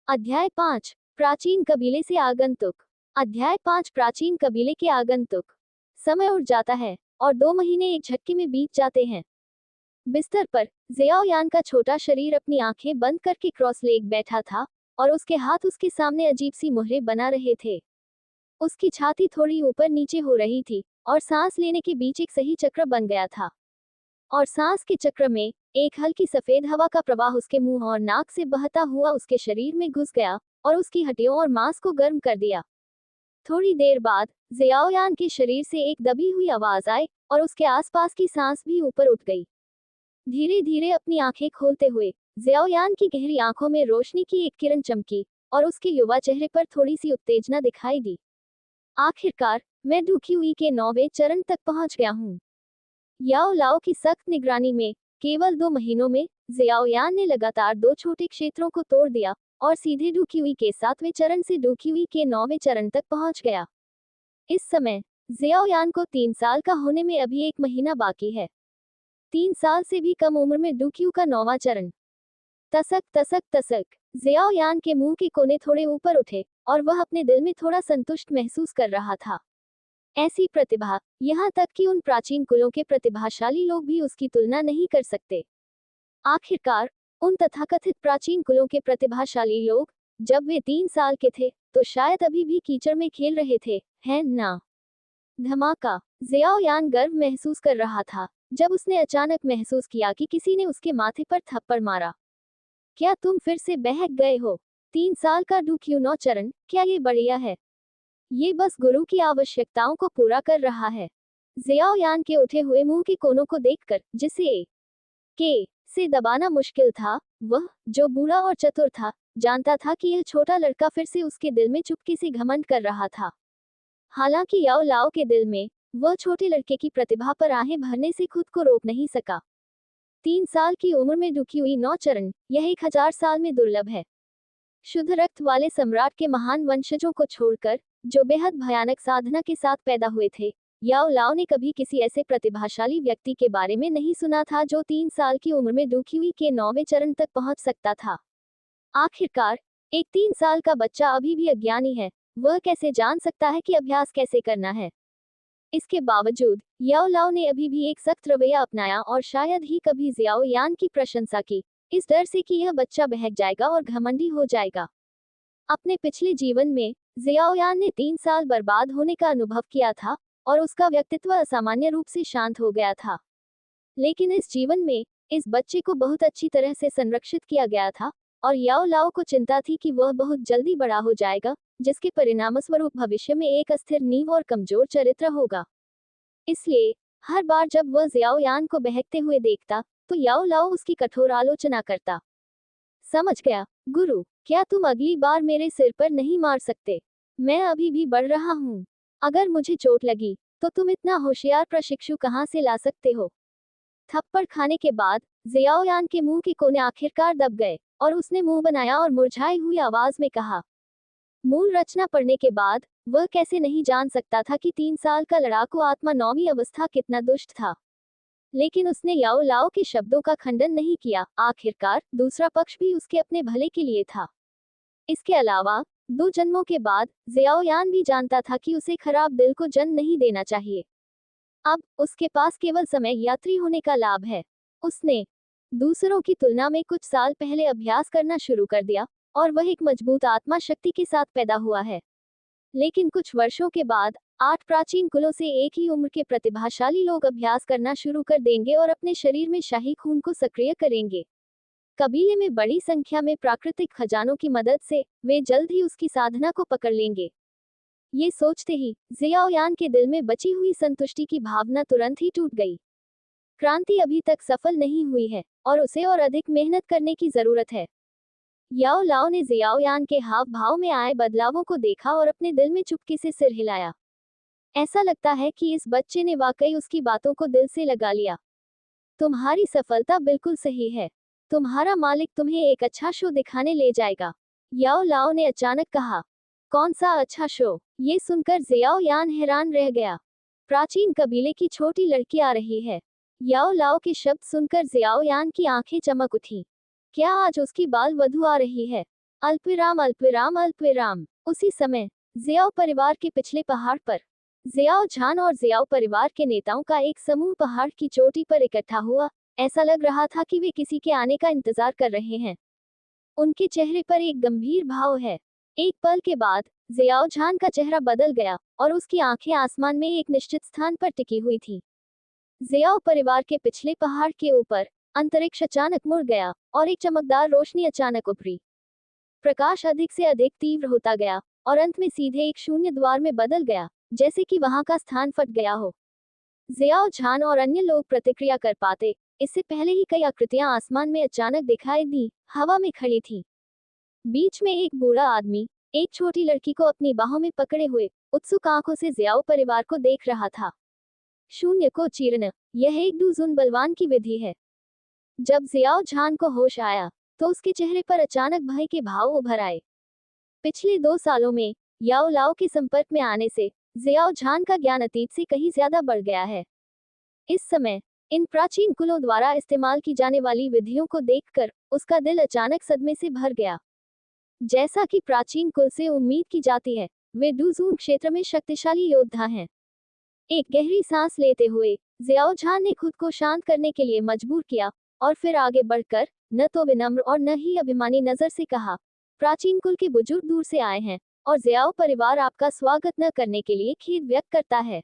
अध्याय 5 प्राचीन कबीले से आगंतुक। अध्याय 5 प्राचीन कबीले के आगंतुक। समय उड़ जाता है और 2 महीने एक झटके में बीत जाते हैं। बिस्तर पर जियाओयान का छोटा शरीर अपनी आंखें बंद करके क्रॉस लेग बैठा था और उसके हाथ उसके सामने अजीब सी मुहरें बना रहे थे। उसकी छाती थोड़ी ऊपर नीचे हो रही थी और सांस लेने के बीच एक सही चक्र बन गया था। और सांस के चक्र में एक हल्की सफेद हवा का प्रवाह उसके मुंह और नाक से बहता हुआ उसके शरीर में घुस गया और उसकी हड्डियों और मांस को गर्म कर दिया। थोड़ी देर बाद जियाओयान के शरीर से एक दबी हुई आवाज आई और उसके आसपास की सांस भी ऊपर उठ गई। धीरे धीरे अपनी आंखें खोलते हुए जियाओयान की गहरी आंखों में रोशनी की एक किरण चमकी और उसके युवा चेहरे पर थोड़ी सी उत्तेजना दिखाई दी। आखिरकार मैं डूक्युई के 9वें चरण तक पहुंच गया हूँ। याओ लाओ की सख्त निगरानी में केवल 2 महीनों में जियाओयान ने लगातार 2 छोटे क्षेत्रों को तोड़ दिया और सीधे डूक्युई के 7वें चरण से डूक्युई के 9वें चरण तक पहुंच गया। इस समय जियाओयान को 3 साल का होने में अभी 1 महीना बाकी है। 3 साल से भी कम उम्र में डूक्यू का 9वां चरण। तसक तसक तसक। जियाओयान के मुंह के कोने थोड़े ऊपर उठे और वह अपने दिल में थोड़ा संतुष्ट महसूस कर रहा था। ऐसी प्रतिभा, यहाँ तक कि उन प्राचीन कुलों के प्रतिभाशाली लोग भी उसकी तुलना नहीं कर सकते। आखिरकार उन तथाकथित प्राचीन कुलों के प्रतिभाशाली लोग, जब वे 3 साल के थे तो शायद अभी भी कीचड़ में खेल रहे थे, है ना? धमाका। जियाओयान गर्व महसूस कर रहा था जब उसने अचानक महसूस किया कि किसी ने उसके माथे पर थप्पड़ मारा। क्या तुम फिर से बहक गए हो? 3 साल का डूक्यू 9 चरण, क्या ये बढ़िया है? ये बस गुरु की आवश्यकताओं को पूरा कर रहा है। जियाओयान के उठे हुए मुंह के कोनों को देखकर, जिसे ए के से दबाना मुश्किल था, वह, जो बूढ़ा और चतुर था, जानता था कि यह छोटा लड़का फिर से उसके दिल में चुपके से घमंड कर रहा था। हालांकि याओ लाओ के दिल में वह छोटे लड़के की प्रतिभा पर आहें भरने से खुद को रोक नहीं सका। 3 साल की उम्र में डूक्युई 9 चरण, यह 1000 साल में दुर्लभ है। शुद्ध रक्त वाले सम्राट के महान वंशजों को छोड़कर, जो बेहद भयानक साधना के साथ पैदा हुए थे, याओ लाओ ने कभी किसी ऐसे प्रतिभाशाली व्यक्ति के बारे में नहीं सुना था जो 3 साल की उम्र में डूक्युई के 9वें चरण तक पहुंच सकता था। आखिरकार एक 3 साल का बच्चा अभी भी अज्ञानी है, वह कैसे जान सकता है कि अभ्यास कैसे करना है? इसके बावजूद याओ लाओ ने अभी भी एक सख्त रवैया अपनाया और शायद ही कभी जियाओयान की प्रशंसा की, इस डर से कि यह बच्चा बहक जाएगा और घमंडी हो जाएगा। अपने पिछले जीवन में जियाओयान ने 3 साल बर्बाद होने का अनुभव किया था और उसका व्यक्तित्व असामान्य रूप से शांत हो गया था। लेकिन इस जीवन में इस बच्चे को बहुत अच्छी तरह से संरक्षित किया गया था और याओ लाओ को चिंता थी कि वह बहुत जल्दी बड़ा हो जाएगा, जिसके परिणामस्वरूप भविष्य में एक अस्थिर नींव और कमजोर चरित्र होगा। इसलिए हर बार जब वह जियाओयान को बहकते हुए देखता तो याओ लाओ उसकी कठोर आलोचना करता। समझ गया, गुरु, क्या तुम अगली बार मेरे सिर पर नहीं मार सकते? मैं अभी भी बढ़ रहा हूँ। अगर मुझे चोट लगी तो तुम इतना होशियार प्रशिक्षु कहाँ से ला सकते हो? थप्पड़ खाने के बाद जियाओयान के मुंह के कोने आखिरकार दब गए और उसने मुंह बनाया और मुरझाई हुई आवाज में कहा। मूल रचना पढ़ने के बाद वह कैसे नहीं जान सकता था कि 3 साल का लड़ाकू आत्मा 9वीं अवस्था कितना दुष्ट था। लेकिन उसने याओ लाओ के शब्दों का खंडन नहीं किया। आखिरकार दूसरा पक्ष भी उसके अपने भले के लिए था। इसके अलावा 2 जन्मों के बाद जियाओयान भी जानता था कि उसे खराब दिल को जन्म नहीं देना चाहिए। अब उसके पास केवल समय यात्री होने का लाभ है। उसने दूसरों की तुलना में कुछ साल पहले अभ्यास करना शुरू कर दिया और वह एक मजबूत आत्मा शक्ति के साथ पैदा हुआ है। लेकिन कुछ वर्षों के बाद 8 प्राचीन कुलों से एक ही उम्र के प्रतिभाशाली लोग अभ्यास करना शुरू कर देंगे और अपने शरीर में शाही खून को सक्रिय करेंगे। कबीले में बड़ी संख्या में प्राकृतिक खजानों की मदद से वे जल्द ही उसकी साधना को पकड़ लेंगे। ये सोचते ही जियाओयान के दिल में बची हुई संतुष्टि की भावना तुरंत ही टूट गई। क्रांति अभी तक सफल नहीं हुई है और उसे और अधिक मेहनत करने की जरूरत है। याओ लाओ ने जियाओयान के हाव भाव में आए बदलावों को देखा और अपने दिल में चुपके से सिर हिलाया। ऐसा लगता है कि इस बच्चे ने वाकई उसकी बातों को दिल से लगा लिया। तुम्हारी सफलता बिल्कुल सही है। तुम्हारा मालिक तुम्हें एक अच्छा शो दिखाने ले जाएगा। याओ लाओ ने अचानक कहा। कौन सा अच्छा शो? ये सुनकर जियाओयान हैरान रह गया। प्राचीन कबीले की छोटी लड़की आ रही है। याओ लाओ के शब्द सुनकर जियाओयान की आंखें चमक उठी। क्या आज उसकी बाल वधू आ रही है? अल्पविराम अल्पविराम अल्पविराम। उसी समय जियाओ परिवार के पिछले पहाड़ पर जियाओ झान और जियाओ परिवार के नेताओं का एक समूह पहाड़ की चोटी पर इकट्ठा हुआ। ऐसा लग रहा था कि वे किसी के आने का इंतजार कर रहे हैं। उनके चेहरे पर एक गंभीर भाव है। एक पल के बाद जियाओ झान का चेहरा बदल गया और उसकी आंखें आसमान में एक निश्चित स्थान पर टिकी हुई थी। जियाओ परिवार के पिछले पहाड़ के ऊपर अंतरिक्ष अचानक मुड़ गया और एक चमकदार रोशनी अचानक उभरी। प्रकाश अधिक से अधिक तीव्र होता गया और अंत में सीधे एक शून्य द्वार में बदल गया, जैसे कि वहां का स्थान फट गया हो। जियाओ झान और अन्य लोग प्रतिक्रिया कर पाते इससे पहले ही कई आकृतियां आसमान में अचानक दिखाई दी, हवा में खड़ी थी। बीच में एक बूढ़ा आदमी एक छोटी लड़की को अपनी बाहों में पकड़े हुए उत्सुक आंखों से जियाओ परिवार को देख रहा था। शून्य को चीरना, यह एक डूजुन बलवान की विधि है। जब जियाओ झान को होश आया तो उसके चेहरे पर अचानक भय के भाव उभर आए। पिछले 2 सालों में याओ लाओ के संपर्क में आने से जियाओ झान का ज्ञान अतीत से कहीं ज्यादा बढ़ गया है। इस समय इन प्राचीन कुलों द्वारा इस्तेमाल की जाने वाली विधियों को देखकर उसका दिल अचानक सदमे से भर गया। जैसा कि प्राचीन कुल से उम्मीद की जाती है, वे डूजून क्षेत्र में शक्तिशाली योद्धा हैं। एक गहरी सांस लेते हुए जियाओ झान ने खुद को शांत करने के लिए मजबूर किया और फिर आगे बढ़कर न तो विनम्र और न ही अभिमानी नजर से कहा, प्राचीन कुल के बुजुर्ग दूर से आए हैं और जियाओ परिवार आपका स्वागत न करने के लिए खेद व्यक्त करता है।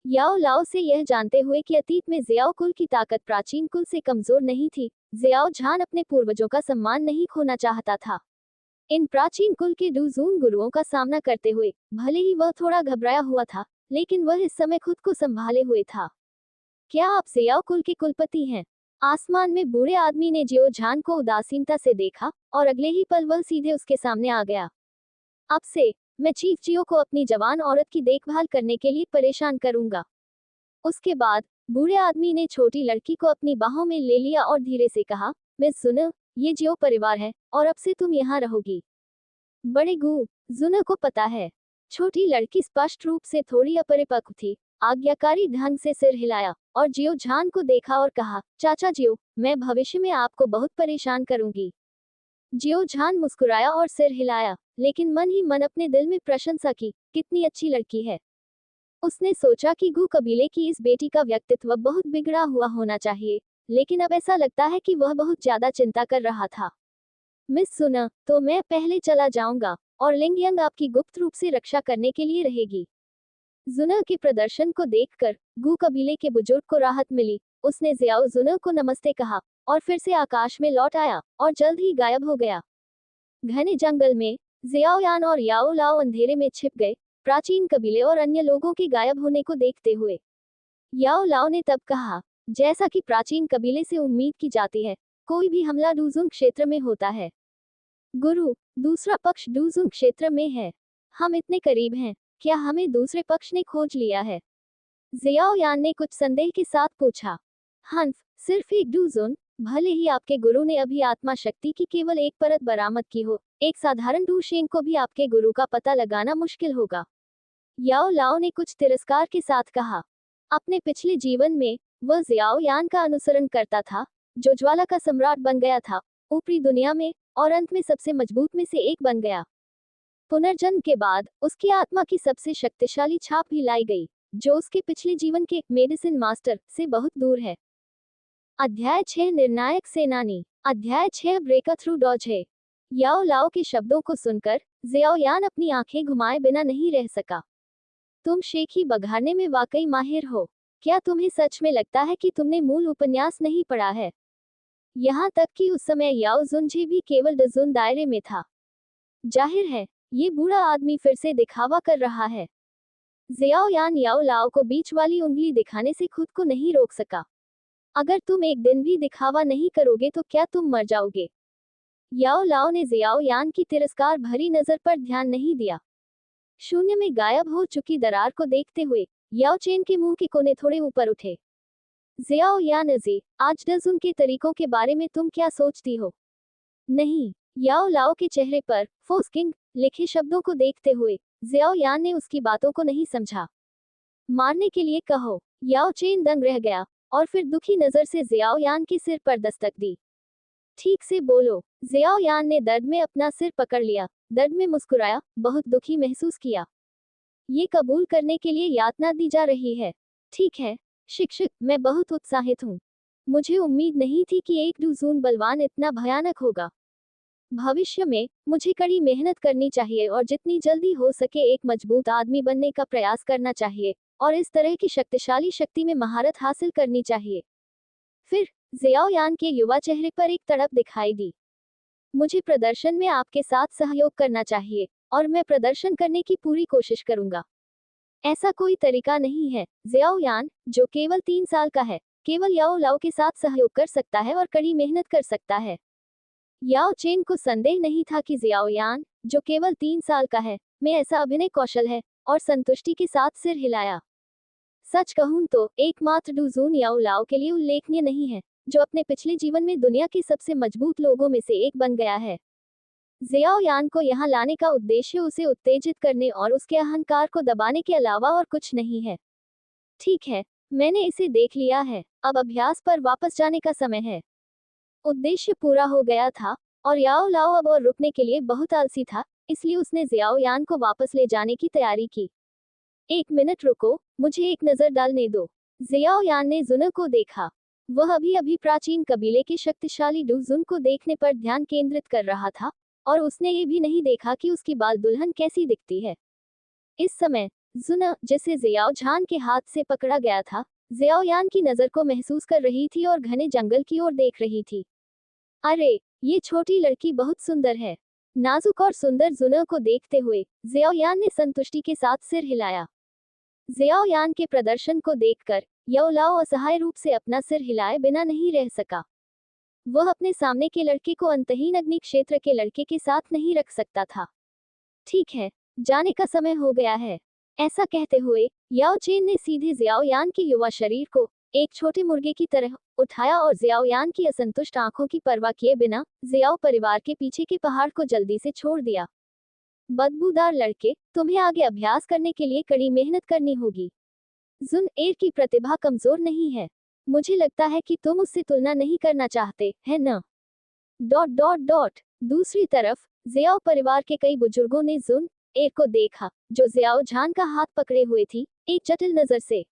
याओ लाओ से यह जानते हुए कि अतीत में जियाओ कुल की ताकत प्राचीन कुल से कमजोर नहीं थी, जियाओ झान अपने पूर्वजों का सम्मान नहीं खोना चाहता था। इन प्राचीन कुल के डूजून गुरुओं का सामना करते हुए भले ही वह थोड़ा घबराया हुआ था, लेकिन वह इस समय खुद को संभाले हुए था। क्या आप जियाओ कुल के कुलपति हैं? आसमान में बूढ़े आदमी ने जियो झान को उदासीनता से देखा और अगले ही पल वह सीधे उसके सामने आ गया। अब से मैं चीफ जियो को अपनी जवान औरत की देखभाल करने के लिए परेशान करूंगा। उसके बाद बूढ़े आदमी ने छोटी लड़की को अपनी बाहों में ले लिया और धीरे से कहा, मिस जुन, ये जियो परिवार है और अब से तुम यहाँ रहोगी। बड़े गु जुन को पता है। छोटी लड़की स्पष्ट रूप से थोड़ी अपरिपक्व थी, आज्ञाकारी ढंग से सिर हिलाया और जियो झान को देखा और कहा, चाचा जियो, मैं भविष्य में आपको बहुत परेशान करूंगी। जियो झान मुस्कुराया और सिर हिलाया, लेकिन मन ही मन अपने दिल में प्रशंसा की, कितनी अच्छी लड़की है। उसने सोचा कि गु कबीले की इस बेटी का व्यक्तित्व बहुत बिगड़ा हुआ होना चाहिए, लेकिन अब ऐसा लगता है कि वह बहुत ज्यादा चिंता कर रहा था। मिस सुना, तो मैं पहले चला जाऊंगा और लिंगयंग आपकी गुप्त रूप से रक्षा करने के लिए रहेगी। जुना के प्रदर्शन को देखकर गु कबीले के बुजुर्ग को राहत मिली। उसने जियाओ जुना को नमस्ते कहा और फिर से आकाश में लौट आया और जल्द ही गायब हो गया। घने जंगल में जियाओ यान और याओ लाओ अंधेरे में छिप गए, प्राचीन कबीले और अन्य लोगों के गायब होने को देखते हुए। याओ लाओ ने तब कहा, जैसा कि प्राचीन कबीले से उम्मीद की जाती है, कोई भी हमला डूजुन क्षेत्र में होता है। गुरु, दूसरा पक्ष डूजुन क्षेत्र में है। हम इतने करीब हैं, क्या हमें दूसरे पक्ष ने खोज लिया है? जियाओ यान ने कुछ संदेह के साथ पूछा। हंफ, सिर्फ एक डूजुन, भले ही आपके गुरु ने अभी आत्मा शक्ति की केवल एक परत बरामद की हो, एक साधारण डूशेंग को भी आपके गुरु का पता लगाना मुश्किल होगा। याओ लाओ ने कुछ तिरस्कार के साथ कहा। अपने पिछले जीवन में वह जियाओ यान का अनुसरण करता था, जो ज्वाला का सम्राट बन गया था, ऊपरी दुनिया में, और अंत में सबसे मजबूत में से एक बन गया। पुनर्जन्म के बाद उसकी आत्मा की सबसे शक्तिशाली छाप भी लाई गई, जो उसके पिछले जीवन के मेडिसिन मास्टर से बहुत दूर है। अध्याय 6 निर्णायक सेनानी। अध्याय 6 ब्रेकर थ्रू डॉज है। याओ लाओ के शब्दों को सुनकर जियाओ यान अपनी आंखें घुमाए बिना नहीं रह सका। तुम शेखी बघाड़ने में वाकई माहिर हो। क्या तुम्हें सच में लगता है कि तुमने मूल उपन्यास नहीं पढ़ा है? यहाँ तक कि उस समय याओ जुनझे भी केवल डजुन दायरे में था। जाहिर है, ये बूढ़ा आदमी फिर से दिखावा कर रहा है। जियाओ यान याओ लाओ को बीच वाली उंगली दिखाने से खुद को नहीं रोक सका। अगर तुम एक दिन भी दिखावा नहीं करोगे तो क्या तुम मर जाओगे? याओ लाओ ने जियाओ यान की तिरस्कार भरी नजर पर ध्यान नहीं दिया। शून्य में गायब हो चुकी दरार को देखते हुए याओ चेन के मुंह के कोने थोड़े ऊपर उठे। जियाओ यान अजी, आज डजुन के तरीकों के बारे में तुम क्या सोचती हो? नहीं। याओ लाओ के चेहरे पर फोस्किंग लिखे शब्दों को देखते हुए जियाओ यान ने उसकी बातों को नहीं समझा। मारने के लिए कहो। याओ चेन दंग रह गया और फिर दुखी नजर से जियाओ यान के सिर पर दस्तक दी। ठीक से बोलो। जियाओ यान ने दर्द में अपना सिर पकड़ लिया, दर्द में मुस्कुराया, बहुत दुखी महसूस किया। ये कबूल करने के लिए यातना दी जा रही है। ठीक है शिक्षक, मैं बहुत उत्साहित हूँ। मुझे उम्मीद नहीं थी कि एक डूजून बलवान इतना भयानक होगा। भविष्य में मुझे कड़ी मेहनत करनी चाहिए और जितनी जल्दी हो सके एक मजबूत आदमी बनने का प्रयास करना चाहिए और इस तरह की शक्तिशाली शक्ति में महारत हासिल करनी चाहिए। फिर जियाओ यान के युवा चेहरे पर एक तड़प दिखाई दी। मुझे प्रदर्शन में आपके साथ सहयोग करना चाहिए और मैं प्रदर्शन करने की पूरी कोशिश करूंगा। ऐसा कोई तरीका नहीं है। जियाओ यान, जो केवल 3 साल का है, केवल याओ लाओ के साथ सहयोग कर सकता है और कड़ी मेहनत कर सकता है। याओ चेन को संदेह नहीं था कि जियाओ यान, जो केवल 3 साल का है, में ऐसा अभिनय कौशल है, और संतुष्टि के साथ सिर हिलाया। सच कहूं तो एकमात्र डूजून याओ लाओ के लिए उल्लेखनीय नहीं है, जो अपने पिछले जीवन में दुनिया के सबसे मजबूत लोगों में से एक बन गया है। जियाओ यान को यहाँ लाने का उद्देश्य उसे उत्तेजित करने और उसके अहंकार को दबाने के अलावा और कुछ नहीं है। ठीक है, मैंने इसे देख लिया है, अब अभ्यास पर वापस जाने का समय है। उद्देश्य पूरा हो गया था और याओ लाओ अब और रुकने के लिए बहुत आलसी था, इसलिए उसने जियाओ यान को वापस ले जाने की तैयारी की। 1 मिनट रुको, मुझे एक नजर डालने दो। जियाओ यान ने जुन को देखा। वह अभी अभी प्राचीन कबीले के शक्तिशाली डूजुन को देखने पर ध्यान केंद्रित कर रहा था और उसने ये भी नहीं देखा कि उसकी बाल दुल्हन कैसी दिखती है। इस समय जुन, जिसे जियाओ झान के हाथ से पकड़ा गया था, जियाओ यान की नजर को महसूस कर रही थी और घने जंगल की ओर देख रही थी। अरे, ये छोटी लड़की बहुत सुंदर है। नाजुक और सुंदर जुन को देखते हुए जियाओ यान ने संतुष्टि के साथ सिर हिलाया। जियाओ यान के प्रदर्शन को देखकर याओ लाओ असहाय रूप से अपना सिर हिलाए बिना नहीं रह सका। वह अपने सामने के लड़के को अंतहीन अग्नि क्षेत्र के लड़के के साथ नहीं रख सकता था। ठीक है, जाने का समय हो गया है। ऐसा कहते हुए याओ चेन ने सीधे जियाओ यान के युवा शरीर को एक छोटे मुर्गे की तरह उठाया और जियाओ यान की असंतुष्ट आंखों की परवाह किए बिना जियाओ परिवार के पीछे के पहाड़ को जल्दी से छोड़ दिया। बदबूदार लड़के, तुम्हें आगे अभ्यास करने के लिए कड़ी मेहनत करनी होगी। जुन एर की प्रतिभा कमजोर नहीं है। मुझे लगता है कि तुम उससे तुलना नहीं करना चाहते, है न? Dot dot dot. दूसरी तरफ जियाओ परिवार के कई बुजुर्गों ने जुन एर को देखा, जो जियाओ झान का हाथ पकड़े हुए थी, एक जटिल नजर से।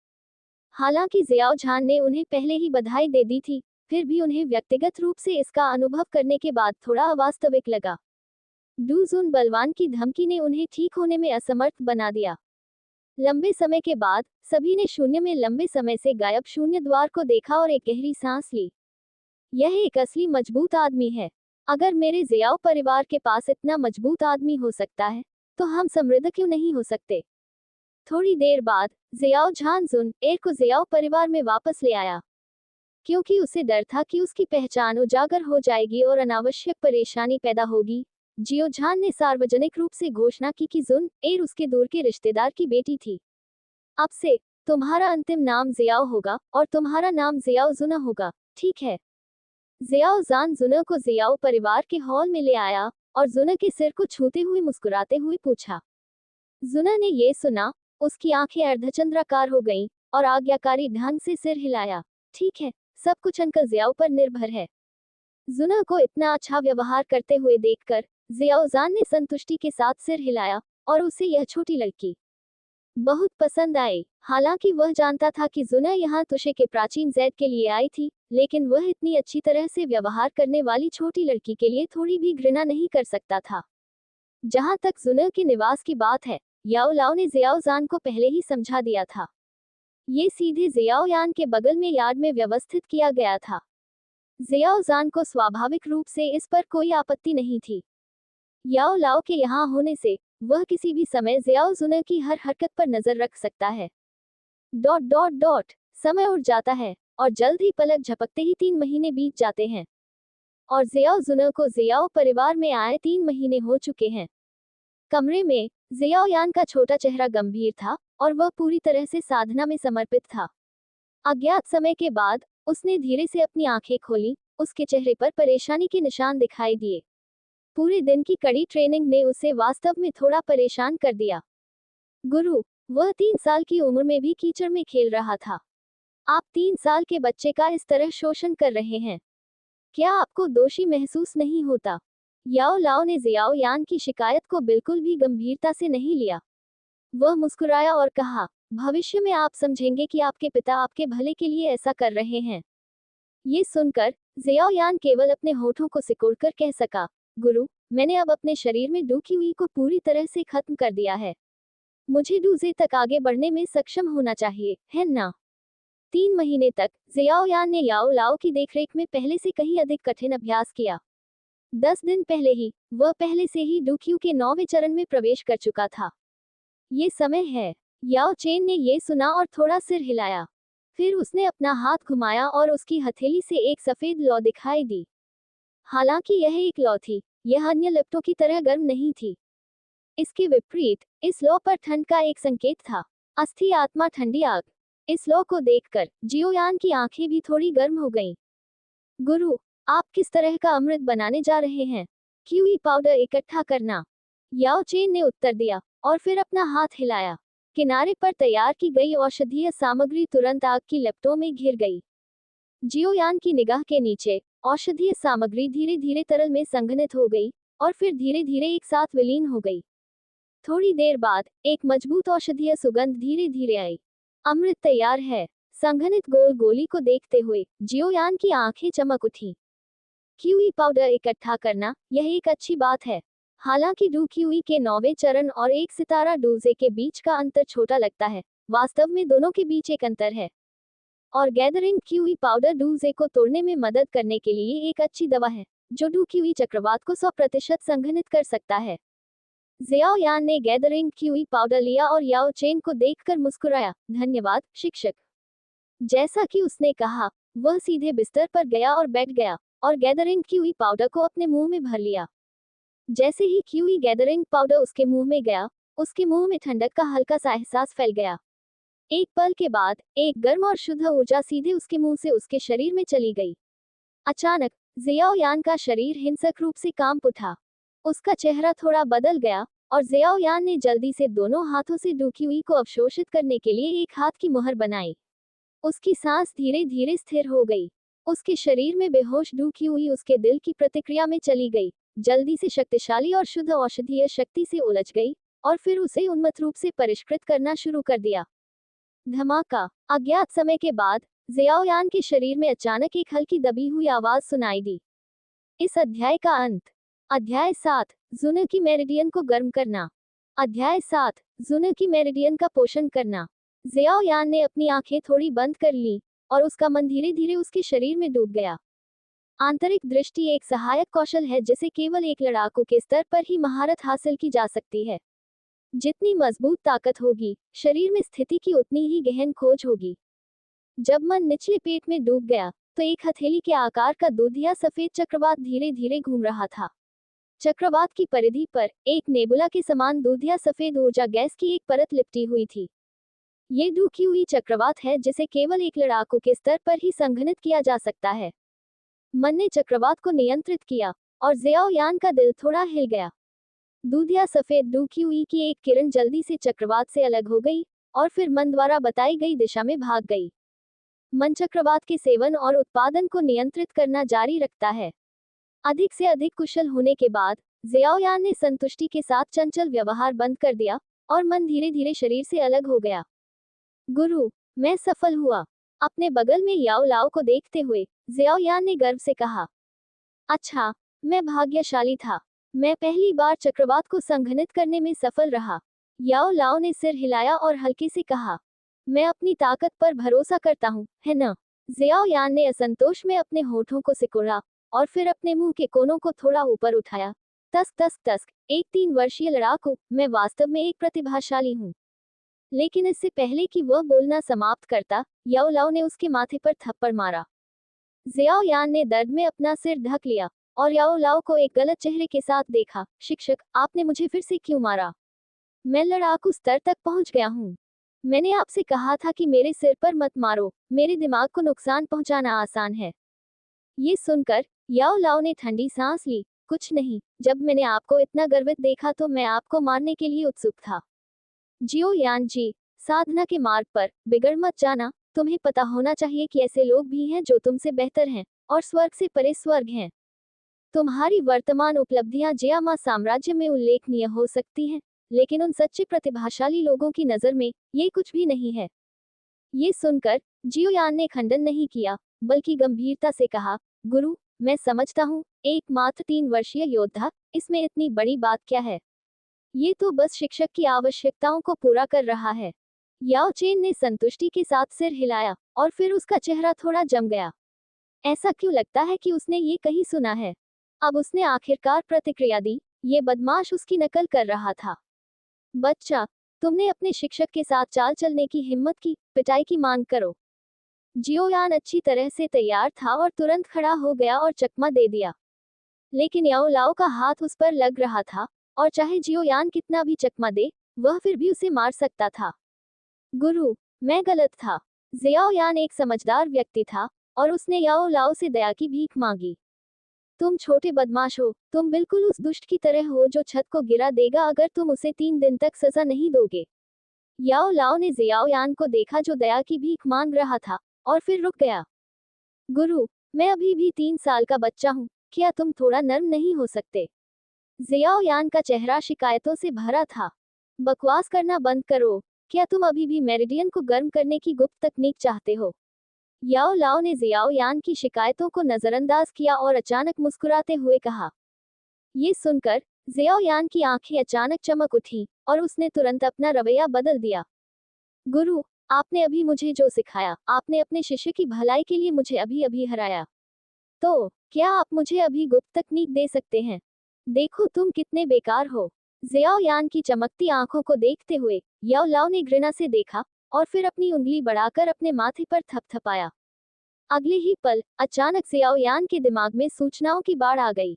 हालांकि जियाओ झान ने उन्हें पहले ही बधाई दे दी थी, फिर भी उन्हें व्यक्तिगत रूप से इसका अनुभव करने के बाद थोड़ा अवास्तविक लगा। डूजुन बलवान की धमकी ने उन्हें ठीक होने में असमर्थ बना दिया। लंबे समय के बाद सभी ने शून्य में लंबे समय से गायब शून्य द्वार को देखा और एक गहरी सांस ली। यह एक असली मजबूत आदमी है। अगर मेरे जियाओ परिवार के पास इतना मजबूत आदमी हो सकता है, तो हम समृद्ध क्यों नहीं हो सकते? थोड़ी देर बाद जियाओ झान जुन एर को जियाओ परिवार में वापस ले आया, क्योंकि उसे डर था कि उसकी पहचान उजागर हो जाएगी और अनावश्यक परेशानी पैदा होगी। जियो झान ने सार्वजनिक रूप से घोषणा की कि जुन एर उसके दूर के रिश्तेदार की बेटी थी। अब से तुम्हारा अंतिम नाम जियाओ होगा और तुम्हारा नाम जियाओ जुना होगा, ठीक है? जियाओ जान जुना को जियाओ परिवार के हॉल में ले आया और जुना के सिर को छूते हुए मुस्कुराते हुए पूछा। जुना ने ये सुना, उसकी आंखें अर्धचंद्राकार हो गईं और आज्ञाकारी ढंग से सिर हिलाया। ठीक है, सब कुछ अंकल जियाओ पर निर्भर है। जुना को इतना अच्छा व्यवहार करते हुए देखकर जियाओ जान ने संतुष्टि के साथ सिर हिलाया और उसे यह छोटी लड़की बहुत पसंद आई। हालांकि वह जानता था कि जुना यहाँ तुशे के प्राचीन जैद के लिए आई थी, लेकिन वह इतनी अच्छी तरह से व्यवहार करने वाली छोटी लड़की के लिए थोड़ी भी घृणा नहीं कर सकता था। जहां तक जुना के निवास की बात है, याओ लाओ ने जियाओ जान को पहले ही समझा दिया था। ये सीधे जियाओ यान के बगल में यार्ड में व्यवस्थित किया गया था। जियाओ जान को स्वाभाविक रूप से इस पर कोई आपत्ति नहीं थी। याओ लाओ के यहाँ होने से वह किसी भी समय जियाओ जुना की हर हरकत पर नजर रख सकता है। Dot dot dot. समय उड़ जाता है और जल्द ही पलक झपकते ही 3 महीने बीत जाते हैं और जियाओ जुना को जियाओ परिवार में आए 3 महीने हो चुके हैं। कमरे में जियाओ यान का छोटा चेहरा गंभीर था और वह पूरी तरह से साधना में समर्पित था। अज्ञात समय के बाद उसने धीरे से अपनी आंखें खोली। उसके चेहरे पर परेशानी के निशान दिखाई दिए। पूरे दिन की कड़ी ट्रेनिंग ने उसे वास्तव में थोड़ा परेशान कर दिया। गुरु, वह 3 साल की उम्र में भी कीचड़ में खेल रहा था। आप 3 साल के बच्चे का इस तरह शोषण कर रहे हैं। क्या आपको दोषी महसूस नहीं होता? याओ लाओ ने जियाओ यान की शिकायत को बिल्कुल भी गंभीरता से नहीं लिया। वह मुस्कुराया और कहा, भविष्य में आप समझेंगे कि आपके पिता आपके भले के लिए ऐसा कर रहे हैं। ये सुनकर जियाओ यान केवल अपने होठों को सिकुड़कर कह सका, गुरु, मैंने अब अपने शरीर में डू क्यूई को पूरी तरह से खत्म कर दिया है। मुझे डूजे तक आगे बढ़ने में सक्षम होना चाहिए, है ना? 3 महीने तक जियाओ यान ने याओ लाओ की देखरेख में पहले से कहीं अधिक कठिन अभ्यास किया। 10 दिन पहले ही वह पहले से ही डूक्यू के 9वें चरण में प्रवेश कर चुका था। ये समय है। याओ चेन ने ये सुना और थोड़ा सिर हिलाया। फिर उसने अपना हाथ घुमाया और उसकी हथेली से एक सफेद लौ दिखाई दी। हालांकि यह एक लौ थी, यह अन्य लिप्टों की तरह गर्म नहीं थी। इसके विपरीत इस लौ पर ठंड का एक संकेत था। अस्थि आत्मा ठंडी आग। इस लौ को देखकर जियोयान की आंखें भी थोड़ी गर्म हो गईं। गुरु, आप किस तरह का अमृत बनाने जा रहे हैं? क्यूई पाउडर इकट्ठा करना, याओ चेन ने उत्तर दिया और फिर अपना हाथ हिलाया। किनारे पर तैयार की गई औषधीय सामग्री तुरंत आग की लपटों में घिर गई। जियोयान की निगाह के नीचे औषधीय सामग्री धीरे धीरे तरल में संघनित हो गई और फिर धीरे धीरे एक साथ विलीन हो गई। थोड़ी देर बाद एक मजबूत औषधीय सुगंध धीरे धीरे आई। अमृत तैयार है। संघनित गोल गोली को देखते हुए जियोयान की आंखें चमक उठी। क्यूई पाउडर इकट्ठा करना, यह एक अच्छी बात है। हालांकि डू क्यूई के 9वें चरण और एक सितारा डूजे के बीच का अंतर छोटा लगता है, वास्तव में दोनों के बीच एक अंतर है। और गैदरिंग क्यूई पाउडर डूजे को तोड़ने में मदद करने के लिए एक अच्छी दवा है, जो डू क्यूई चक्रवात को 100% संघनित कर सकता है। जियाओ यान ने गैदरिंग क्यूई पाउडर लिया और याओ चेन को देखकर मुस्कुराया, धन्यवाद शिक्षक। जैसा कि उसने कहा, वह सीधे बिस्तर पर गया और बैठ गया और गैदरिंग क्यूई पाउडर को अपने मुंह में भर लिया। जैसे ही क्यूई गैदरिंग पाउडर उसके मुंह में गया, उसके मुंह में ठंडक का हल्का सा एहसास फैल गया। एक पल के बाद एक गर्म और शुद्ध ऊर्जा सीधे उसके मुंह से उसके शरीर में चली गई। अचानक जियाओ यान का शरीर हिंसक रूप से कांप उठा। उसका चेहरा थोड़ा बदल गया और जियाओ यान ने जल्दी से दोनों हाथों से डू क्यूई को अवशोषित करने के लिए एक हाथ की मुहर बनाई। उसकी सांस धीरे धीरे स्थिर हो गई। उसके शरीर में बेहोश डू क्यूई उसके दिल की प्रतिक्रिया में चली गई, जल्दी से शक्तिशाली और शुद्ध औषधीय शक्ति से उलझ गई और फिर उसे उन्मत्त रूप से परिष्कृत करना शुरू कर दिया। धमाका। अज्ञात समय के बाद जियाओ यान के शरीर में अचानक एक हल्की दबी हुई आवाज सुनाई दी। इस अध्याय का अंत। अध्याय 7, जुनोकी मेरिडियन को गर्म करना। अध्याय 7, जुनोकी मेरिडियन का पोषण करना। जियाओ यान ने अपनी आंखें थोड़ी बंद कर ली और उसका मन धीरे धीरे उसके शरीर में डूब गया। आंतरिक दृष्टि एक सहायक कौशल है जिसे केवल एक लड़ाकू के स्तर पर ही महारत हासिल की जा सकती है। जितनी मजबूत ताकत होगी, शरीर में स्थिति की उतनी ही गहन खोज होगी। जब मन निचले पेट में डूब गया, तो एक हथेली के आकार का दूधिया सफेद चक्रवात धीरे धीरे घूम रहा था। चक्रवात की परिधि पर एक नेबुला के समान दूधिया सफेद ऊर्जा गैस की एक परत लिपटी हुई थी। ये डू क्यूई चक्रवात है जिसे केवल एक लड़ाकू के स्तर पर ही संघनित किया जा सकता है। मन ने चक्रवात को नियंत्रित किया और जियाओ यान का दिल थोड़ा हिल गया। दूधिया सफेद डू क्यूई की एक किरण जल्दी से चक्रवात से अलग हो गई और फिर मन द्वारा बताई गई दिशा में भाग गई। मन चक्रवात के सेवन और उत्पादन को नियंत्रित करना जारी रखता है। अधिक से अधिक कुशल होने के बाद जियाओ यान ने संतुष्टि के साथ चंचल व्यवहार बंद कर दिया और मन धीरे धीरे शरीर से अलग हो गया। गुरु, मैं सफल हुआ। अपने बगल में याओ लाओ को देखते हुए जियाओ यान ने गर्व से कहा। अच्छा, मैं भाग्यशाली था। मैं पहली बार चक्रवात को संघनित करने में सफल रहा। याओ लाओ ने सिर हिलाया और हल्के से कहा, मैं अपनी ताकत पर भरोसा करता हूँ, है ना? जियाओ यान ने असंतोष में अपने होठों को सिकुड़ा और फिर अपने मुंह के कोनों को थोड़ा ऊपर उठाया। तस्क तस्क तस्क, एक 3 वर्षीय लड़ाकू, मैं वास्तव में एक प्रतिभाशाली हूँ। लेकिन इससे पहले कि वह बोलना समाप्त करता, याओ लाओ ने उसके माथे पर थप्पड़ मारा। जियाओ यान ने दर्द में अपना सिर ढक लिया और याओ लाओ को एक गलत चेहरे के साथ देखा। शिक्षक, आपने मुझे फिर से क्यों मारा? मैं लड़ाकू स्तर तक पहुंच गया हूँ। मैंने आपसे कहा था कि मेरे सिर पर मत मारो, मेरे दिमाग को नुकसान पहुंचाना आसान है। ये सुनकर याओ लाओ ने ठंडी सांस ली। कुछ नहीं, जब मैंने आपको इतना गर्वित देखा तो मैं आपको मारने के लिए उत्सुक था। जियो यान जी, साधना के मार्ग पर बिगड़ मत जाना। तुम्हें पता होना चाहिए कि ऐसे लोग भी हैं जो तुमसे बेहतर हैं, और स्वर्ग से परे स्वर्ग हैं। तुम्हारी वर्तमान उपलब्धियां जियामा साम्राज्य में उल्लेखनीय हो सकती हैं, लेकिन उन सच्चे प्रतिभाशाली लोगों की नजर में ये कुछ भी नहीं है। ये सुनकर जियोयान ने खंडन नहीं किया, बल्कि गंभीरता से कहा, गुरु, मैं समझता हूँ, एकमात्र 3 वर्षीय योद्धा, इसमें इतनी बड़ी बात क्या है? ये तो बस शिक्षक की आवश्यकताओं को पूरा कर रहा है। याओ चेन ने संतुष्टि के साथ सिर हिलाया, और फिर उसका चेहरा थोड़ा जम गया। ऐसा क्यों लगता है कि उसने ये कहीं सुना है? अब उसने आखिरकार प्रतिक्रिया दी, ये बदमाश उसकी नकल कर रहा था। बच्चा, तुमने अपने शिक्षक के साथ चाल चलने की हिम्मत की, पिटाई की मांग करो। जियोयान अच्छी तरह से तैयार था और तुरंत खड़ा हो गया और चकमा दे दिया। लेकिन याओ लाओ का हाथ उस पर लग रहा था, और चाहे जियोयान कितना भी चकमा दे, वह फिर भी उसे मार सकता था। गुरु, मैं गलत था। जियाओयान एक समझदार व्यक्ति था, और उसने याओ लाओ से दया की भीख मांगी। तुम छोटे बदमाश हो, तुम बिल्कुल उस दुष्ट की तरह हो जो छत को गिरा देगा अगर तुम उसे 3 दिन तक सजा नहीं दोगे। याओ लाओ ने जियाओयान को देखा जो दया की भीख मांग रहा था, और फिर रुक गया। गुरु, मैं अभी भी 3 साल का बच्चा हूँ, क्या तुम थोड़ा नर्म नहीं हो सकते? जियाओयान का चेहरा शिकायतों से भरा था। बकवास करना बंद करो, क्या तुम अभी भी मेरिडियन को गर्म करने की गुप्त तकनीक चाहते हो? याओ लाओ ने जियाओयान की शिकायतों को नजरअंदाज किया और अचानक मुस्कुराते हुए कहा। ये सुनकर जियाओयान की आंखें अचानक चमक उठी, और उसने तुरंत अपना रवैया बदल दिया। गुरु, आपने अभी मुझे जो सिखाया, आपने अपने शिष्य की भलाई के लिए मुझे अभी अभी हराया। तो क्या आप मुझे अभी गुप्त तकनीक दे सकते हैं? देखो तुम कितने बेकार हो। जियाओयान की चमकती आंखों को देखते हुए याओ लाओ ने घृणा से देखा, और फिर अपनी उंगली बढ़ाकर अपने माथे पर थपथपाया। अगले ही पल अचानक जियाओयान के दिमाग में सूचनाओं की बाढ़ आ गई।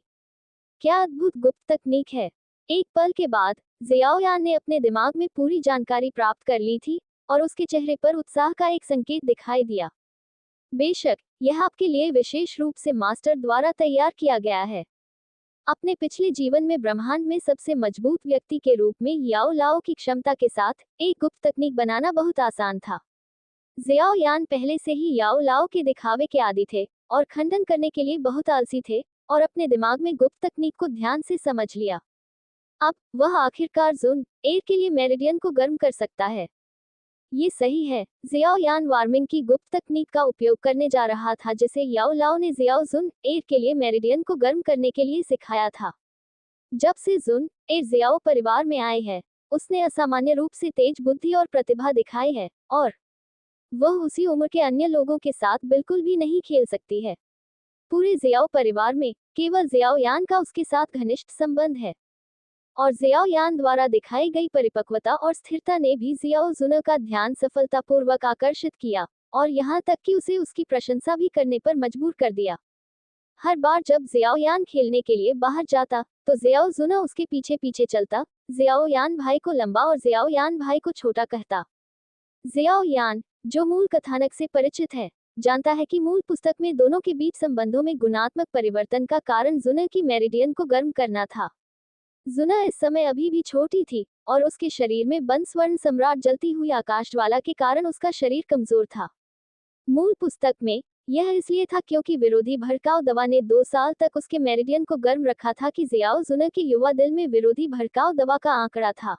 क्या अद्भुत गुप्त तकनीक है! एक पल के बाद जियाओयान ने अपने दिमाग में पूरी जानकारी प्राप्त कर ली थी, और उसके चेहरे पर उत्साह का एक संकेत दिखाई दिया। बेशक, यह आपके लिए विशेष रूप से मास्टर द्वारा तैयार किया गया है। अपने पिछले जीवन में ब्रह्मांड में सबसे मजबूत व्यक्ति के रूप में याओ लाओ की क्षमता के साथ एक गुप्त तकनीक बनाना बहुत आसान था। जियाओयान पहले से ही याओ लाओ के दिखावे के आदी थे, और खंडन करने के लिए बहुत आलसी थे, और अपने दिमाग में गुप्त तकनीक को ध्यान से समझ लिया। अब वह आखिरकार जुन एयर के लिए मेरिडियन को गर्म कर सकता है। ये सही है, जियाओयान वार्मिंग की गुप्त तकनीक का उपयोग करने जा रहा था जिसे याओ लाओ ने जियाओ जुन एयर के लिए मेरिडियन को गर्म करने के लिए सिखाया था। जब से जुन एयर जियाओ परिवार में आए हैं, उसने असामान्य रूप से तेज बुद्धि और प्रतिभा दिखाई है, और वह उसी उम्र के अन्य लोगों के साथ बिल्कुल भी नहीं खेल सकती है। पूरे जियाओ परिवार में केवल जियाओयान का उसके साथ घनिष्ठ संबंध है, और जियाओयान द्वारा दिखाई गई परिपक्वता और स्थिरता ने भी जियाओ जुन का ध्यान सफलतापूर्वक आकर्षित किया, और यहाँ तक कि उसे उसकी प्रशंसा भी करने पर मजबूर कर दिया। हर बार जब जियाओयान खेलने के लिए बाहर जाता, तो जियाओ जुन उसके पीछे पीछे चलता, जियाओयान भाई को लंबा और जियाओयान भाई को छोटा कहता। जियाओयान, जो मूल कथानक से परिचित है, जानता है कि मूल पुस्तक में दोनों के बीच संबंधों में गुणात्मक परिवर्तन का कारण जुन की मेरिडियन को गर्म करना था। जुन इस समय अभी भी छोटी थी, और उसके शरीर में बंद स्वर्ण सम्राट जलती हुई आकाशज्वाला के कारण उसका शरीर कमजोर था। मूल पुस्तक में यह इसलिए था क्योंकि विरोधी भड़काऊ दवा ने 2 साल तक उसके मेरिडियन को गर्म रखा था कि जियाओ जुन के युवा दिल में विरोधी भड़काऊ दवा का आंकड़ा था।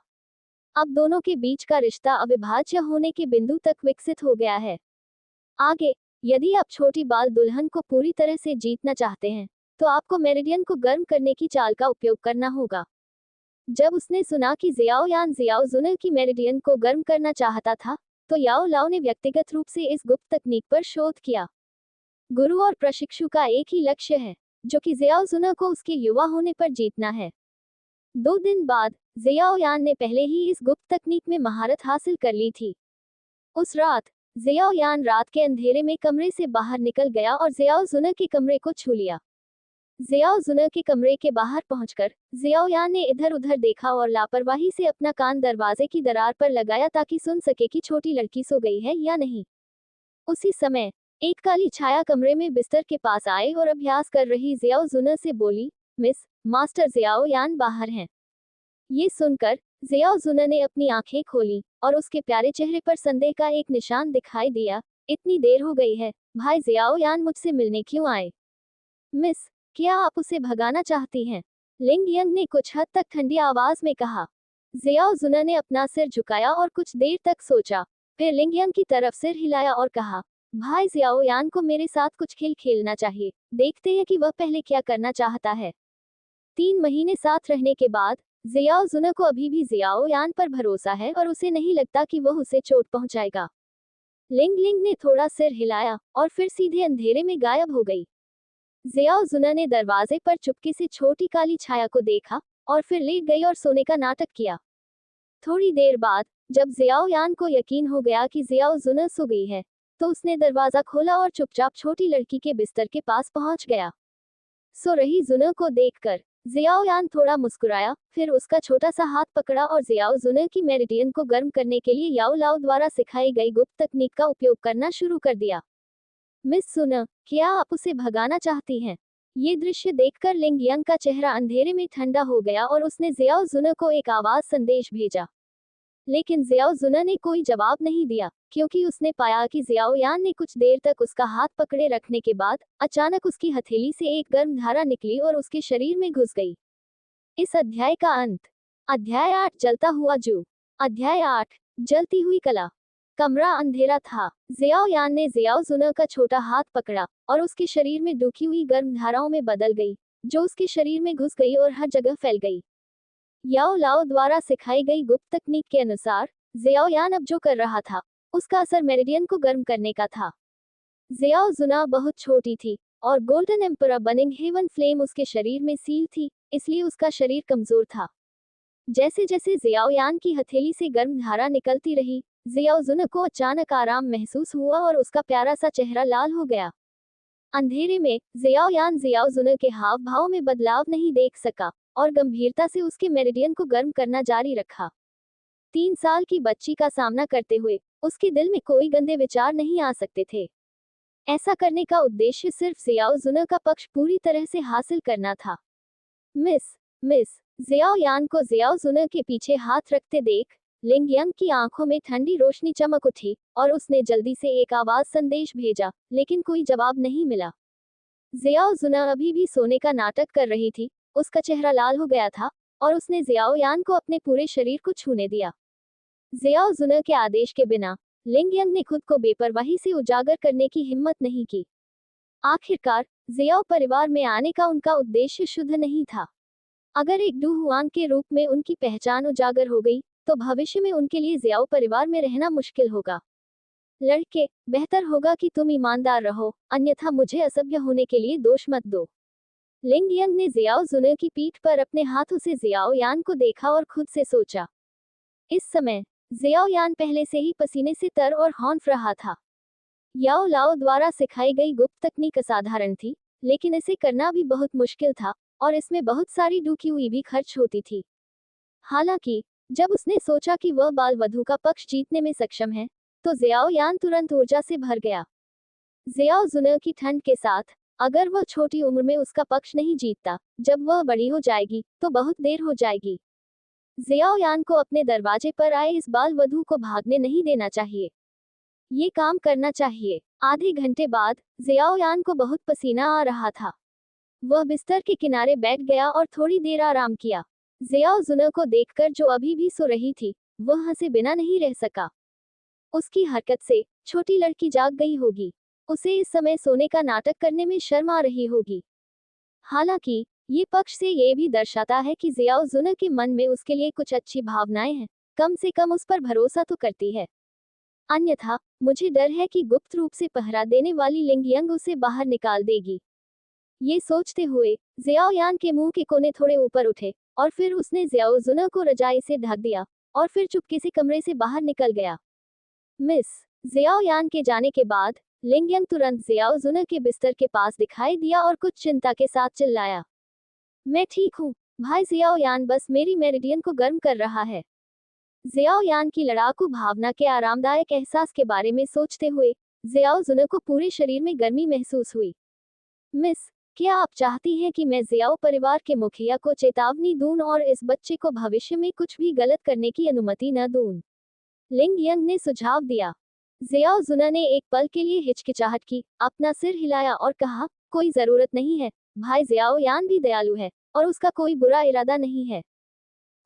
अब दोनों के बीच का रिश्ता अविभाज्य होने के बिंदु तक विकसित हो गया है। आगे, यदि आप छोटी बाल दुल्हन को पूरी तरह से जीतना चाहते हैं, तो आपको मेरिडियन को गर्म करने की चाल का उपयोग करना होगा। जब उसने सुना कि जियाओयान जियाओ जुन की मेरिडियन को गर्म करना चाहता था, तो याओ लाओ ने व्यक्तिगत रूप से इस गुप्त तकनीक पर शोध किया। गुरु और प्रशिक्षु का एक ही लक्ष्य है, जो कि जियाओ जुन को उसके युवा होने पर जीतना है। 2 दिन बाद जियाओयान ने पहले ही इस गुप्त तकनीक में महारत हासिल कर ली थी। उस रात जियाओयान रात के अंधेरे में कमरे से बाहर निकल गया और जियाओ जुन के कमरे को छू लिया। जियाओ जुन के कमरे के बाहर पहुंचकर जियाओयान ने इधर उधर देखा और लापरवाही से अपना कान दरवाजे की दरार पर लगाया ताकि सुन सके कि छोटी लड़की सो गई है या नहीं। उसी समय एक काली छाया कमरे में बिस्तर के पास आए और अभ्यास कर रही जियाओ जुन से बोली, मिस, मास्टर जियाओयान बाहर हैं। ये सुनकर जियाओ जुन ने अपनी आंखें खोली, और उसके प्यारे चेहरे पर संदेह का एक निशान दिखाई दिया। इतनी देर हो गई है, भाई जियाओयान मुझसे मिलने क्यों आए? मिस, क्या आप उसे भगाना चाहती हैं? लिंग यंग ने कुछ हद तक ठंडी आवाज में कहा। जियाओ जुना ने अपना सिर झुकाया और कुछ देर तक सोचा। फिर लिंग यंग की तरफ सिर हिलाया और कहा, भाई जियाओ यान को मेरे साथ कुछ खेल खेलना चाहिए। देखते हैं कि वह पहले क्या करना चाहता है। 3 महीने साथ रहने के बाद जियाओ जुना को अभी भी जियाओ यान पर भरोसा है और उसे नहीं लगता कि वह उसे चोट पहुंचाएगा। लिंग लिंग ने थोड़ा सिर हिलाया और फिर सीधे अंधेरे में गायब हो गई। जियाओ जुना ने दरवाजे पर चुपके से छोटी काली छाया को देखा और फिर लेट गई और सोने का नाटक किया। थोड़ी देर बाद जब जियाओ यान को यकीन हो गया कि जियाओ जुना सो गई है, तो उसने दरवाजा खोला और चुपचाप छोटी लड़की के बिस्तर के पास पहुंच गया। सो रही जुना को देखकर जियाओ यान थोड़ा मुस्कुराया, फिर उसका छोटा सा हाथ पकड़ा और जियाओ जुना की मेरिडियन को गर्म करने के लिए याओ लाओ द्वारा सिखाई गई गुप्त तकनीक का उपयोग करना शुरू कर दिया। मिस सुना, क्या आप उसे भगाना चाहती हैं? ये दृश्य देखकर लिंग यंग का चेहरा अंधेरे में ठंडा हो गया और उसने जियाओ जुना को एक आवाज संदेश भेजा। लेकिन जियाओ जुना ने कोई जवाब नहीं दिया, क्योंकि उसने पाया कि जियाओ यान ने कुछ देर तक उसका हाथ पकड़े रखने के बाद अचानक उसकी हथेली से एक गर्म धारा निकली और उसके शरीर में घुस गई। इस अध्याय का अंत। अध्याय 8 जलता हुआ जू। अध्याय 8 जलती हुई कला। कमरा अंधेरा था। जियाओ यान ने जियाओ जुना का छोटा हाथ पकड़ा और उसके शरीर में डूबी हुई गर्म धाराओं में बदल गई, जो उसके शरीर में घुस गई और हर जगह फैल गई। याओ लाओ द्वारा सिखाई गई गुप्त तकनीक के अनुसार जियाओ यान अब जो कर रहा था, उसका असर मेरिडियन को गर्म करने का था। जियाओ जुना बहुत छोटी थी और golden emperor burning heaven flame उसके शरीर में सील थी, इसलिए उसका शरीर कमजोर था। जैसे जैसे जियाओ यान की हथेली से गर्म धारा निकलती रही, जियाओ जुना को अचानक आराम महसूस हुआ और उसका प्यारा सा चेहरा लाल हो गया। अंधेरे में जियाओ यान जियाओ जुना के हाव भाव में बदलाव नहीं देख सका और गंभीरता से उसके मेरिडियन को गर्म करना जारी रखा। 3 साल की बच्ची का सामना करते हुए उसके दिल में कोई गंदे विचार नहीं आ सकते थे। ऐसा करने का उद्देश्य सिर्फ जियाओ जुना का पक्ष पूरी तरह से हासिल करना था। मिस जियाओ यान को जियाओ जुना के पीछे हाथ रखते देख लिंग यंग की आंखों में ठंडी रोशनी चमक उठी और उसने जल्दी से एक आवाज संदेश भेजा, लेकिन कोई जवाब नहीं मिला। जियाओ जुना अभी भी सोने का नाटक कर रही थी, उसका चेहरा लाल हो गया था और उसने जियाओ यान को अपने पूरे शरीर को छूने दिया। जियाओ जुना के आदेश के बिना लिंग यंग ने खुद को बेपरवाही से उजागर करने की हिम्मत नहीं की। आखिरकार जियाओ परिवार में आने का उनका उद्देश्य शुद्ध नहीं था। अगर एक डू हुआन के रूप में उनकी पहचान उजागर हो गई, तो भविष्य में उनके लिए जियाओ परिवार में रहना मुश्किल होगा। लड़के, बेहतर होगा कि तुम ईमानदार रहो, अन्यथा मुझे असभ्य होने के लिए दोष मत दो। लिंग यंग ने जियाओ जुना की पीठ पर अपने हाथों से जियाओ यान को देखा और खुद से सोचा। इस समय जियाओ यान पहले से ही पसीने से तर और हौंफ रहा था। याओ लाओ द्वारा सिखाई गई गुप्त तकनीक असाधारण थी, लेकिन इसे करना भी बहुत मुश्किल था और इसमें बहुत सारी डूकी हुई भी खर्च होती थी। हालांकि जब उसने सोचा कि वह बाल वधू का पक्ष जीतने में सक्षम है, तो जियाओ यान तुरंत ऊर्जा से भर गया। जियाओ जुना की ठंड के साथ, अगर वह छोटी उम्र में उसका पक्ष नहीं जीतता, जब वह बड़ी हो जाएगी तो बहुत देर हो जाएगी। जियाओ यान को अपने दरवाजे पर आए इस बाल वधू को भागने नहीं देना चाहिए। ये काम करना चाहिए। आधे घंटे बाद जियाओ यान को बहुत पसीना आ रहा था। वह बिस्तर के किनारे बैठ गया और थोड़ी देर आराम किया। जियाओ जुना को देखकर, जो अभी भी सो रही थी, वह हंसे बिना नहीं रह सका। उसकी हरकत से छोटी लड़की जाग गई होगी। उसे इस समय सोने का नाटक करने में शर्म आ रही होगी। हालांकि ये पक्ष से ये भी दर्शाता है कि जियाओ जुना के मन में उसके लिए कुछ अच्छी भावनाएं हैं, कम से कम उस पर भरोसा तो करती है। अन्यथा मुझे डर है कि गुप्त रूप से पहरा देने वाली लिंग यंग उसे बाहर निकाल देगी। ये सोचते हुए जियाओ यान के मुंह के कोने थोड़े ऊपर उठे और फिर उसने जियाओ जुना को रजाई से ढक दिया और फिर चुपके से कमरे से बाहर निकल गया। मिस जियाओ यान के जाने के बाद लिंग यंग तुरंत जियाओ जुना के बिस्तर के पास दिखाई दिया और कुछ चिंता के साथ चिल्लाया, मैं ठीक हूँ भाई, जियाओ यान बस मेरी मेरिडियन को गर्म कर रहा है। जियाओ यान की लड़ाकू भावना के आरामदायक एहसास के बारे में सोचते हुए जियाओ जुना को पूरे शरीर में गर्मी महसूस हुई। मिस, क्या आप चाहती हैं कि मैं जियाओ परिवार के मुखिया को चेतावनी दूं और इस बच्चे को भविष्य में कुछ भी गलत करने की अनुमति न दूं? लिंग यंग ने सुझाव दिया। जियाओ जुना ने एक पल के लिए हिचकिचाहट की, अपना सिर हिलाया और कहा, कोई जरूरत नहीं है, भाई जियाओ यान भी दयालु है और उसका कोई बुरा इरादा नहीं है।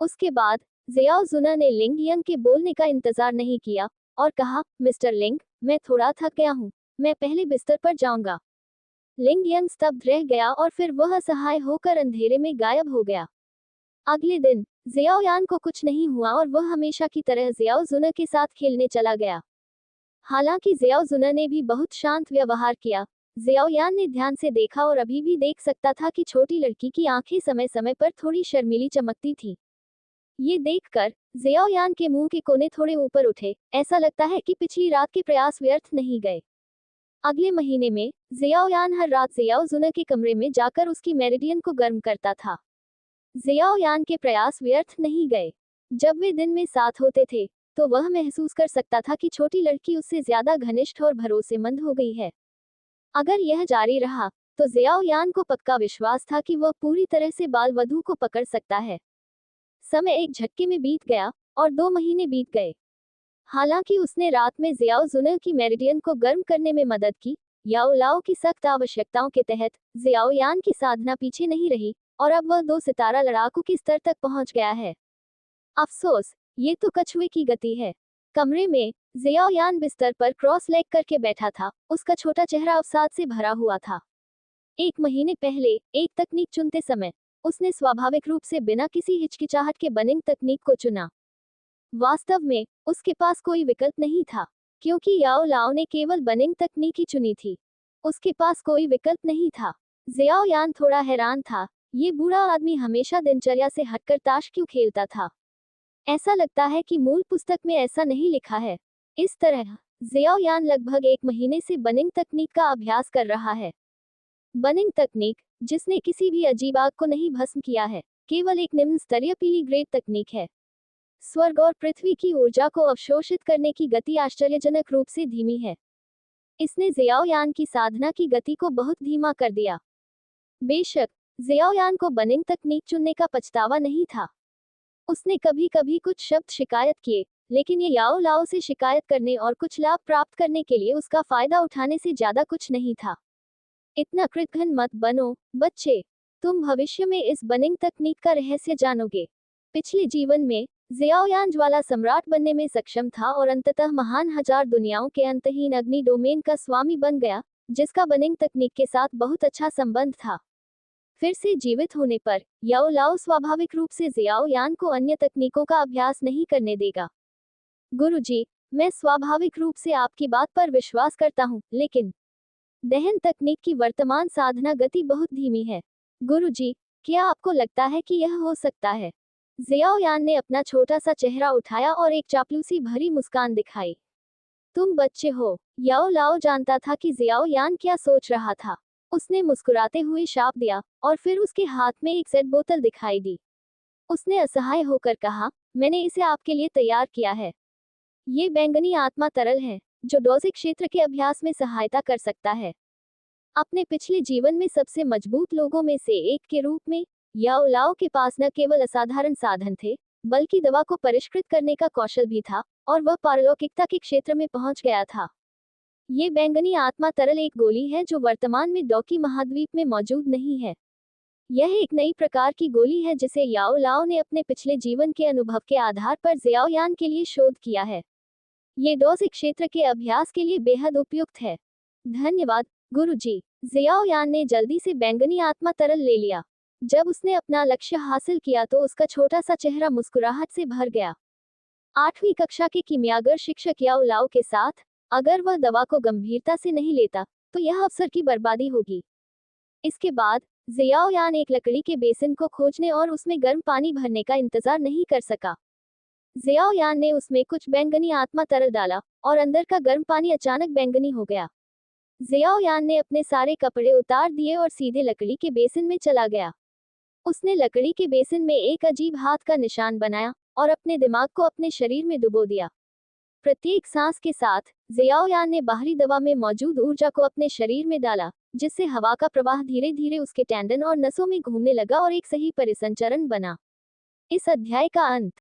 उसके बाद जियाओ जुना ने लिंग यंग के बोलने का इंतजार नहीं किया और कहा, मिस्टर लिंग, मैं थोड़ा थक गया हूँ, मैं पहले बिस्तर पर जाऊंगा। लिंग यंग स्तब्ध रह गया और फिर वह असहाय होकर अंधेरे में गायब हो गया। अगले दिन जियाओ यान को कुछ नहीं हुआ और वह हमेशा की तरह जियाओ जुना के साथ खेलने चला गया। हालांकि जियाओ जुना ने भी बहुत शांत व्यवहार किया। जियाओ यान ने ध्यान से देखा और अभी भी देख सकता था कि छोटी लड़की की आंखें समय समय पर थोड़ी शर्मीली चमकती थी। ये देखकर जियाओ यान के मुंह के कोने थोड़े ऊपर उठे, ऐसा लगता है कि पिछली रात के प्रयास व्यर्थ नहीं गए। अगले महीने में जियाओ यान हर रात जियाओ जुना के कमरे में जाकर उसकी मेरिडियन को गर्म करता था। जियाओ यान के प्रयास व्यर्थ नहीं गए। जब वे दिन में साथ होते थे तो वह महसूस कर सकता था कि छोटी लड़की उससे ज्यादा घनिष्ठ और भरोसेमंद हो गई है। अगर यह जारी रहा तो जियाओ यान को पक्का विश्वास था कि वह पूरी तरह से बाल वधू को पकड़ सकता है। समय एक झटके में बीत गया और 2 महीने बीत गए। हालांकि उसने रात में जियाओ जुना की मेरिडियन को गर्म करने में मदद की, याओ लाओ की सख्त आवश्यकताओं के तहत जियाओ यान की साधना पीछे नहीं रही और अब वह 2 सितारा लड़ाकू के स्तर तक पहुंच गया है। अफसोस, ये तो कछुए की गति है। कमरे में जियाओ यान बिस्तर पर क्रॉस लेग करके बैठा था, उसका छोटा चेहरा अवसाद से भरा हुआ था। 1 महीने पहले एक तकनीक चुनते समय उसने स्वाभाविक रूप से बिना किसी हिचकिचाहट के बनिंग तकनीक को चुना। वास्तव में उसके पास कोई विकल्प नहीं था, क्योंकि याओ लाओ ने केवल बनिंग तकनीक ही चुनी थी। उसके पास कोई विकल्प नहीं था। जियाओ यान थोड़ा हैरान था, ये बूढ़ा आदमी हमेशा दिनचर्या से हटकर ताश क्यों खेलता था। ऐसा लगता है कि मूल पुस्तक में ऐसा नहीं लिखा है। इस तरह जियाओ यान लगभग 1 महीने से बनिंग तकनीक का अभ्यास कर रहा है। बनिंग तकनीक, जिसने किसी भी अजीब आग को नहीं भस्म किया है, केवल एक निम्न स्तरीय पीली ग्रेड तकनीक है। स्वर्ग और पृथ्वी की ऊर्जा को अवशोषित करने की गति आश्चर्यजनक रूप से धीमी है। इसने जियाओ यान की साधना की गति को बहुत धीमा कर दिया। बेशक जियाओ यान को बनिंग तकनीक चुनने का पछतावा नहीं था। उसने कभी कभी कुछ शब्द शिकायत किए, लेकिन ये याओ लाओ से शिकायत करने और कुछ लाभ प्राप्त करने के लिए उसका फायदा उठाने से ज्यादा कुछ नहीं था। इतना कृतघ्न मत बनो, बच्चे। तुम भविष्य में इस बनिंग तकनीक का रहस्य जानोगे। पिछले जीवन में जियाओ यान ज्वाला सम्राट बनने में सक्षम था और अंततः महान हजार दुनियाओं के अंतहीन अग्नि डोमेन का स्वामी बन गया, जिसका बनिंग तकनीक के साथ बहुत अच्छा संबंध था। फिर से जीवित होने पर याओ लाओ स्वाभाविक रूप से जियाओ यान को अन्य तकनीकों का अभ्यास नहीं करने देगा। गुरुजी, मैं स्वाभाविक रूप से आपकी बात पर विश्वास करता हूँ, लेकिन दहन तकनीक की वर्तमान साधना गति बहुत धीमी है। गुरुजी, क्या आपको लगता है कि यह हो सकता है? जियाओ यान ने अपना छोटा सा चेहरा उठाया और एक चापलूसी भरी मुस्कान दिखाई। तुम बच्चे हो। याओ लाओ जानता था कि जियाओ यान क्या सोच रहा था। उसने मुस्कुराते हुए शाप दिया और फिर उसके हाथ में एक जेड बोतल दिखाई दी। उसने असहाय होकर कहा, मैंने इसे आपके लिए तैयार किया है। ये बैंगनी आत्मा तरल है, जो डोजिक क्षेत्र के अभ्यास में सहायता कर सकता है। अपने पिछले जीवन में सबसे मजबूत लोगों में से एक के रूप में याओ लाओ के पास न केवल असाधारण साधन थे, बल्कि दवा को परिष्कृत करने का कौशल भी था, और वह पारलौकिकता के क्षेत्र में पहुंच गया था। ये बैंगनी आत्मा तरल एक गोली है जो वर्तमान में डोकी महाद्वीप में मौजूद नहीं है। यह एक नई प्रकार की गोली है जिसे याओ लाओ ने अपने पिछले जीवन के अनुभव के आधार पर जियाओ यान के लिए शोध किया है। ये डोजिक क्षेत्र के अभ्यास के लिए बेहद उपयुक्त है। धन्यवाद गुरुजी। जियाओ यान ने जल्दी से बैंगनी आत्मा तरल ले लिया। जब उसने अपना लक्ष्य हासिल किया तो उसका छोटा सा चेहरा मुस्कुराहट से भर गया। 8वीं कक्षा के कीमियागर शिक्षक याओ लाओ के साथ, अगर वह दवा को गंभीरता से नहीं लेता तो यह अवसर की बर्बादी होगी। इसके बाद जियाओ यान एक लकड़ी के बेसिन को खोजने और उसमें गर्म पानी भरने का इंतजार नहीं कर सका। जियाओ यान ने उसमें कुछ बैंगनी आत्मा तरल डाला और अंदर का गर्म पानी अचानक बैंगनी हो गया। जियाओ यान ने अपने सारे कपड़े उतार दिए और सीधे लकड़ी के बेसिन में चला गया। उसने लकड़ी के बेसिन में एक अजीब हाथ का निशान बनाया और अपने दिमाग को अपने शरीर में डुबो दिया। प्रत्येक सांस के साथ जियाओ यान ने बाहरी दवा में मौजूद ऊर्जा को अपने शरीर में डाला, जिससे हवा का प्रवाह धीरे धीरे उसके टेंडन और नसों में घूमने लगा और एक सही परिसंचरण बना। इस अध्याय का अंत।